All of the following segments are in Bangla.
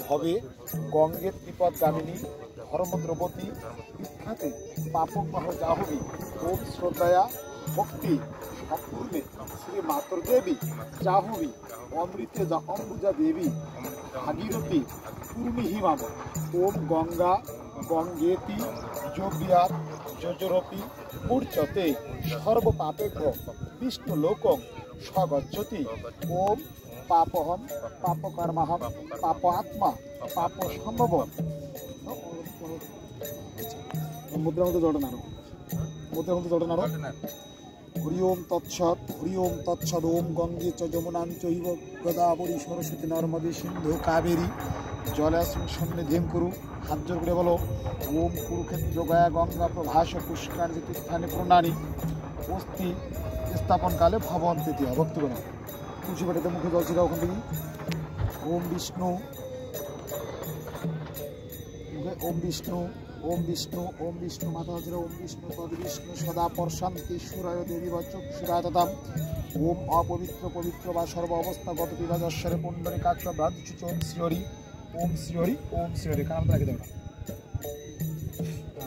ভবে গঙ্গে ত্রিপদগামিনী ধর্মদ্রবতী বিখ্যাতে পাপকবাহ জাহ্নবী ওম শ্রদ্ধয়া ভক্তি সম্পূর্ণে শ্রী মাতৃদেবী জাহ্নবী অমৃতেজা অম্বুজা দেবী ভাগীরথী পূর্ণিহিমাম ওম গঙ্গা গঙ্গেতি যোগিয়াত যজরপি মূর্চতে সর্বপাপেভ্য বিষ্ণুলোকং স্বগচ্ছতি ওম পাপহম পাপকর্মাহম পাপ আত্মা পাপ সম্ভব মুদ্রার মধ্যে জড় নাড়ো হরি ওম তৎসৎ ওম গঙ্গে চ যমুনাং চৈব গোদাবরী সরস্বতী নর্মদে সিন্ধু কাবেরী জলাস্মিন সন্নিধিং কুরু। হাত জোর করে বলো ওম কুরুক্ষেত্র গয়া গঙ্গা প্রভাস পুষ্কার যে তীর্থানি প্রণালী অস্থি স্থাপনকালে ভবন্তি ভক্তি করো। তুলসী পাটিতে মুখে জল ছিল ওখান থেকে ওম বিষ্ণু মাথা হচ্ছে ওম বিষ্ণু তদ বিষ্ণু সদা পরশান্তি সুরায় দেবী বা চক্ষুরায় তথাম ওম অপবিত্র পবিত্র বা সর্ব অবস্থা গত বিভাজস্বরে পুণ্ডরী কাক্ষ ভ্রাতৃ ওম শ্রীহরি কারণ রাখি দেওয়া।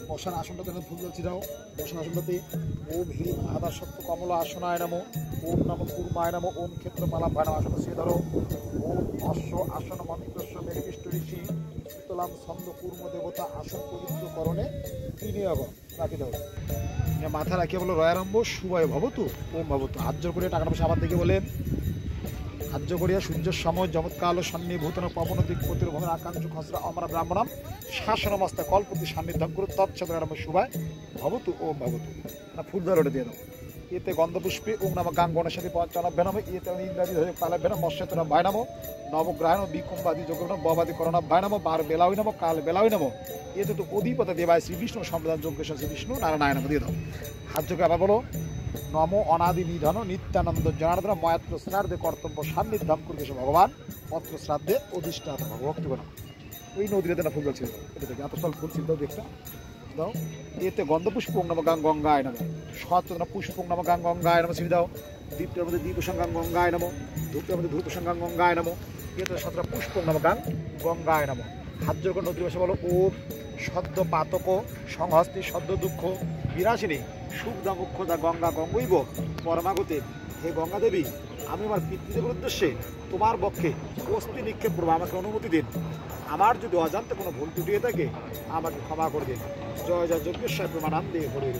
বসার আসনটাতে ফুল জল ছিটাও। বসার আসনটাতে ওম হিম আদা সত্য কমলা আসনায় নামো ওম নম কুর্মায় নামো ওম ক্ষেত্রপালা ভাড়া আসন সে ধরো ওম অশ্ব আসন মন্ত্রস্ব মেঘিষ্ট ঋষি শীতলাম ছন্দ কুর্ম দেবতা আসন পবিত্রকরণে বিনিয়োগ রাখি দাও। মাথা রাখিয়ে বলো রয়ারম্ভ শুভয় ভবতু ওম ভবতু। হাত জোর করে টাকা পয়সা আবার দেখে বলেন হাজ্য করিয়া সূর্যের সময় জমৎকাল সন্নিভূতন পবন দিকপতির ভবন আকাঙ্ক্ষ খসরা অমরা ব্রাহ্মণাম শাসনমস্তা কল্পতি সান্নিধ্যম করু তৎসদারম্ভ শুভায় ভবতু ওম ভবতু। ফুল ধরে দিয়ে দাও। এতে গন্ধপুষ্পে ওম নাম গাং গণেশাদি পঞ্চানভ্য নাম এতে ইন্দ্রাদি ধরে পালাভ্য নাম মৎস্যতন ভাই নাম নবগ্রহাণ বিকুম্বাদি যোগ্য ববাদি করণাভ্যায় নাম বার বেলাওই নাম কাল বেলাওই নাম এতে তো অধিপতি দেবায় শ্রী বিষ্ণু সম্প্রদান যজ্ঞেশ্বর শ্রী বিষ্ণু নারায়ণ নাম দিয়ে দাও। হাত যোগে আবার বলো নম অনাদি নিধন নিত্যানন্দ জনার্দন ময়াত্র শ্রাদ্ধে কর্তব্য সান্নিধ্যম করবে ভগবান পত্র শ্রাদ্ধে অধিষ্ঠান ভক্তি করা। ওই নদীতে না ফুল ছিল এটা থেকে এতস্থল ফুল ছিল দেখতে দাও। এতে গন্ধপুষ্প নাম গাং গঙ্গায় নাম সচেতন পুষ্প নাম গাং গঙ্গায় নাম ছিড়ে দাও। দীপটার মধ্যে দীপসঙ্গাং গঙ্গায় নাম ধূপটার মধ্যে ধূপসঙ্গাং গঙ্গায় নাম এতে সতেরো পুষ্প নাম গাং গঙ্গায় নাম। হাত জোর করে নদীর ভাষা বলো ওম সদ্য পাতক সংহস্তি সদ্য দুঃখ বিনাশিনী সুখদা মুখ্যদা গঙ্গা গঙ্গৈব পরমাগতে। হে গঙ্গা দেবী আমি আমার পিতৃদেবের উদ্দেশ্যে তোমার পক্ষে অস্থি নিক্ষেপ করবো, আমাকে অনুমতি দিন। আমার যদি অজান্তে কোনো ভুল ত্রুটি থাকে আমাকে ক্ষমা করে দিন। জয় জয় যজ্ঞেশ্বর প্রমাণান্দে হরে।